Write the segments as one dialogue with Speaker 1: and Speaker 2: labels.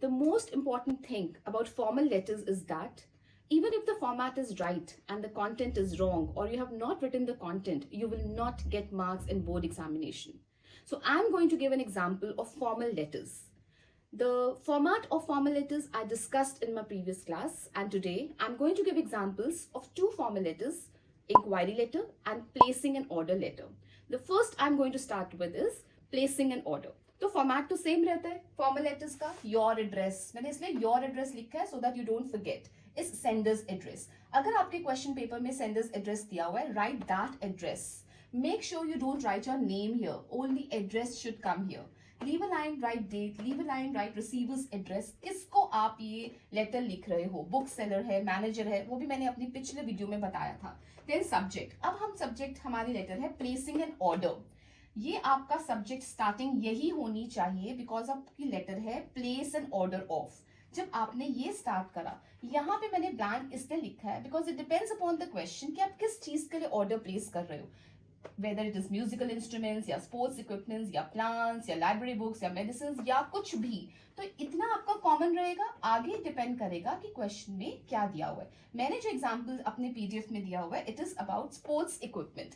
Speaker 1: the most important thing about formal letters is that even if the format is right and the content is wrong, or you have not written the content, you will not get marks in board examination. So I'm going to give an example of formal letters. The format of formal letters I discussed in my previous class, and today I'm going to give examples of two formal letters, inquiry letter and placing an order letter. The first I'm going to start with is placing an order. तो format तो same रहता है formal letters का. Your address, मैंने इसलिए your address लिखा है so that you don't forget. Is sender's address. अगर आपके क्वेश्चन पेपर में सेंडर्स एड्रेस दिया हुआ है, write that address. Make sure you don't write your name here, only address should come here. Leave a line, write date, leave a line, write receiver's address. किसको आप ये letter लिख रहे हो, बुक सेलर है, मैनेजर है, वो भी मैंने अपनी पिछले वीडियो में बताया था. Then subject. अब हम सब्जेक्ट, हमारी लेटर है प्लेसिंग एन ऑर्डर. ये आपका सब्जेक्ट स्टार्टिंग यही होनी चाहिए बिकॉज आपकी लेटर है प्लेस एन ऑर्डर ऑफ. जब आपने ये स्टार्ट करा, यहाँ पे मैंने ब्लैंक इसलिए लिखा है because it depends upon the question कि आप किस चीज के लिए ऑर्डर प्लेस कर रहे हो. whether it is musical instruments या sports equipments या plants या library books या medicines या कुछ भी, तो इतना आपका कॉमन रहेगा. आगे डिपेंड करेगा कि क्वेश्चन में क्या दिया हुआ है. मैंने जो एग्जांपल अपने पीडीएफ में दिया हुआ है, it is about sports equipment.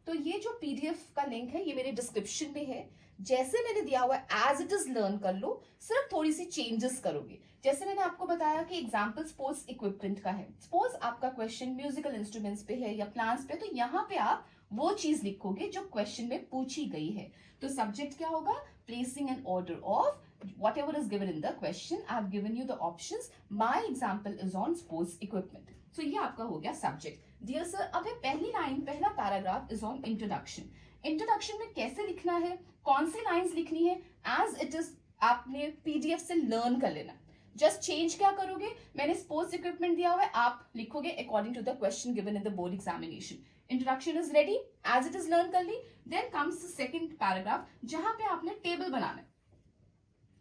Speaker 1: तो ये जो पीडीएफ का लिंक है ये मेरे डिस्क्रिप्शन में है. जैसे मैंने दिया हुआ है एज इट इज लर्न कर लो, सिर्फ थोड़ी सी चेंजेस करोगे. जैसे मैंने आपको बताया कि एग्जांपल स्पोर्ट्स इक्विपमेंट का है. सपोज आपका क्वेश्चन म्यूजिकल इंस्ट्रूमेंट्स पे है या प्लांट्स पे, तो यहाँ पे आप वो चीज लिखोगे जो क्वेश्चन में पूछी गई है. तो सब्जेक्ट क्या होगा, placing an order of whatever is given in the question. I have given you the options. My example is on sports equipment. So ये आपका हो गया सब्जेक्ट. डियर सर, अब है पहली लाइन, पहला paragraph is on introduction. Introduction में कैसे लिखना है, कौन सी लाइंस लिखनी है, एज इट इज आपने पीडीएफ से लर्न कर लेना. जस्ट चेंज क्या करोगे, मैंने स्पोर्ट्स इक्विपमेंट दिया हुआ है, आप लिखोगे according to the question given in the board examination. Introduction is ready, as it is learn कर ली. Then comes the second paragraph जहां पे आपने टेबल बनाना है.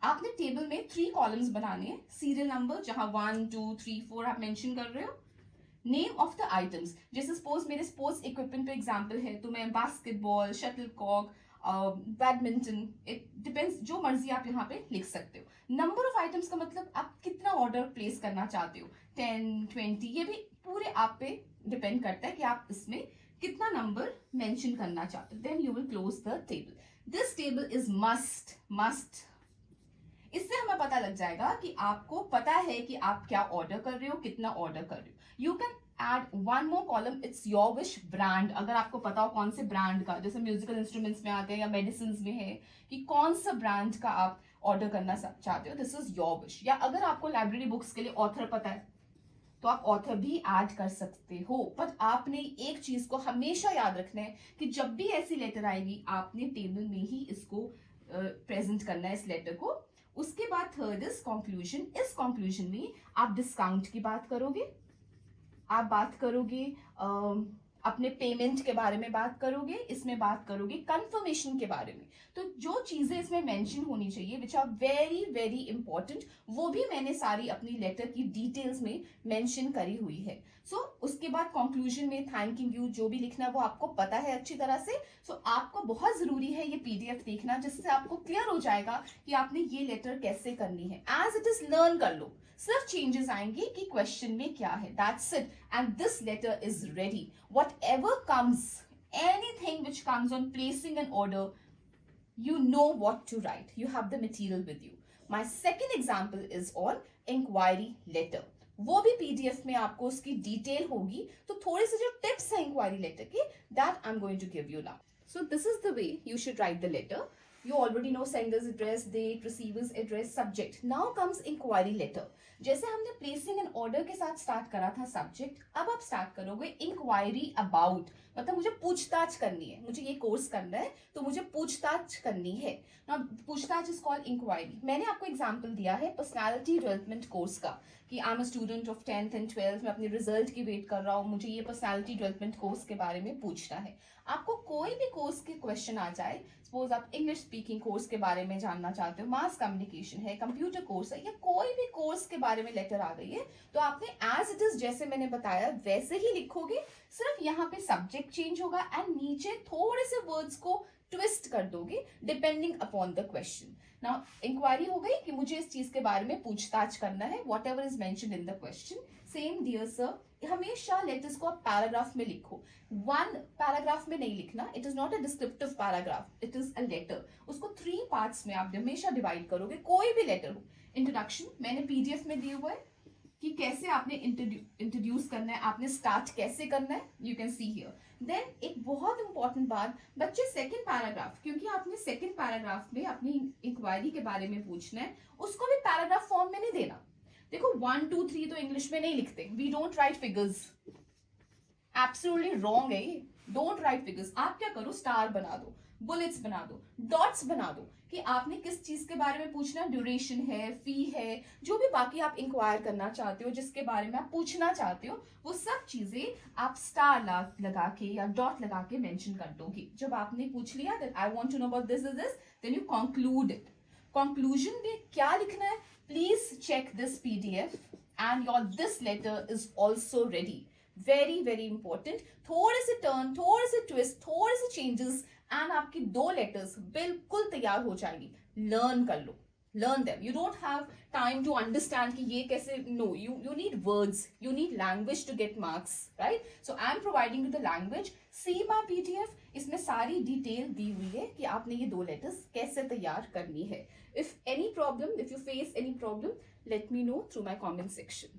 Speaker 1: आपने टेबल में 3 कॉलम्स बनाने हैं. सीरियल नंबर जहां 1 2 3 4 आप मेंशन कर रहे हो. नेम ऑफ द आइटम्स, जैसे सपोज मेरे स्पोर्ट्स इक्विपमेंट पे एग्जांपल है तो मैं basketball, shuttlecock, badminton, it depends, जो मर्जी आप यहाँ पे लिख सकते हो. नंबर ऑफ आइटम्स का मतलब आप कितना ऑर्डर प्लेस करना चाहते हो, 10 20, ये भी पूरे आप पे डिपेंड करता है कि आप इसमें कितना नंबर मेंशन करना चाहते हो. Then you will close the table. This table is must. इससे हमें पता लग जाएगा कि आपको पता है कि आप क्या ऑर्डर कर रहे हो, कितना ऑर्डर कर रहे हो. You can add one more column, it's your wish. Brand, अगर आपको पता हो कौन से ब्रांड का, जैसे म्यूजिकल इंस्ट्रूमेंट्स में आते हैं या मेडिसिन में है कि कौन सा ब्रांड का आप ऑर्डर करना चाहते हो, दिस इज योर विश. या अगर आपको लाइब्रेरी बुक्स के लिए ऑथर पता है तो आप ऑथर भी ऐड कर सकते हो. बट आपने एक चीज को हमेशा याद रखना है कि जब भी ऐसी लेटर आएगी आपने टेबल में ही इसको प्रेजेंट करना है, इस लेटर को. उसके बाद थर्ड इज कंक्लूजन. इस कंक्लूजन में आप डिस्काउंट की बात करोगे, आप बात करोगे अपने पेमेंट के बारे में बात करोगे, इसमें बात करोगे कंफर्मेशन के बारे में. तो जो चीजें इसमें मेंशन होनी चाहिए which are very very important, वो भी मैंने सारी अपनी लेटर की डिटेल्स में मेंशन करी हुई है. सो उसके बाद कंक्लूजन में थैंकिंग यू, जो भी लिखना है वो आपको पता है अच्छी तरह से. सो आपको बहुत जरूरी है ये पीडीएफ देखना, जिससे आपको क्लियर हो जाएगा कि आपने ये लेटर कैसे करनी है. एज इट इज लर्न कर लो, सिर्फ चेंजेस आएंगे कि क्वेश्चन में क्या है. That's it, and this letter is ready. Whatever comes, anything which comes on placing an order, you know what to write. You have the material with you. My second example is on inquiry letter. वो भी PDF में आपको उसकी detail होगी. तो थोड़े से जो टिप्स है इंक्वायरी लेटर के, that I'm going to give you now. So this is the way you should write the letter. You already know sender's address, date, receiver's address, subject. Now comes inquiry letter. जैसे हमने placing an order के साथ start करा था subject, अब आप start करोगे inquiry about. मतलब मुझे पूछताछ करनी है, मुझे ये कोर्स करना है तो मुझे पूछताछ करनी है. ना पूछताछ इज कॉल्ड इंक्वायरी. मैंने आपको एग्जांपल दिया है पर्सनालिटी डेवलपमेंट कोर्स का कि I am a student of 10th and 12th, मैं अपने रिजल्ट की वेट कर रहा हूँ, मुझे ये पर्सनालिटी डेवलपमेंट कोर्स के बारे में पूछना है. आपको कोई भी कोर्स के क्वेश्चन आ जाए, सपोज आप इंग्लिश स्पीकिंग कोर्स के बारे में जानना चाहते हो, मास कम्युनिकेशन है, कंप्यूटर कोर्स है, या कोई भी कोर्स के बारे में लेटर आ गई है, तो आपने एज इट इज जैसे मैंने बताया वैसे ही लिखोगे. सिर्फ यहाँ पे सब्जेक्ट चेंज होगा एंड नीचे थोड़े से वर्ड्स को ट्विस्ट कर दोगे depending upon the question. Now inquiry हो गई कि मुझे इस चीज के बारे में पूछताछ करना है, whatever is mention in the question. Same dear sir, हमेशा लेटर्स को आप पैराग्राफ में लिखो. वन पैराग्राफ में नहीं लिखना. It is not a descriptive paragraph, it is a letter. उसको 3 पार्ट्स में आप हमेशा डिवाइड करोगे. कोई भी लेटर हो. इंट्रोडक्शन मैंने पीडीएफ में दिए हुए कि कैसे आपने इंट्रोड्यूस करना है, आपने स्टार्ट कैसे करना है, you can see here. Then एक बहुत इंपॉर्टेंट बात, बच्चे सेकंड पैराग्राफ, क्योंकि आपने सेकंड पैराग्राफ में अपनी इंक्वायरी के बारे में पूछना है, उसको भी पैराग्राफ फॉर्म में नहीं देना. देखो 1 2 3 तो इंग्लिश में नहीं लिखते. We don't write figures. Absolutely wrong है ये. Don't write figures. आप क्या करो, स्टार बना दो, बुलेट्स बना दो, डॉट्स बना दो कि आपने किस चीज के बारे में पूछना है. ड्यूरेशन है, फी है, जो भी बाकी आप इंक्वायर करना चाहते हो, जिसके बारे में आप पूछना चाहते हो, वो सब चीजें आप स्टार लगा के या डॉट लगा के मेंशन कर दोगे. जब आपने पूछ लिया that I want to know about this then you conclude it. Conclusion में क्या लिखना है, please check this PDF and your this letter is also ready. Very very important. थोड़े से टर्न, थोड़े से ट्विस्ट, थोड़े से चेंजेस एंड आपकी 2 लेटर्स बिल्कुल तैयार हो जाएंगी. लर्न कर लो, learn them. You don't have time to understand कि ये कैसे. No, you need words, you need language to get marks, right? So I'm providing you the language. See my PDF. इसमें सारी डिटेल दी हुई है कि आपने ये 2 लेटर्स कैसे तैयार करनी है. If any problem, if you face any problem, let me know through my comment section.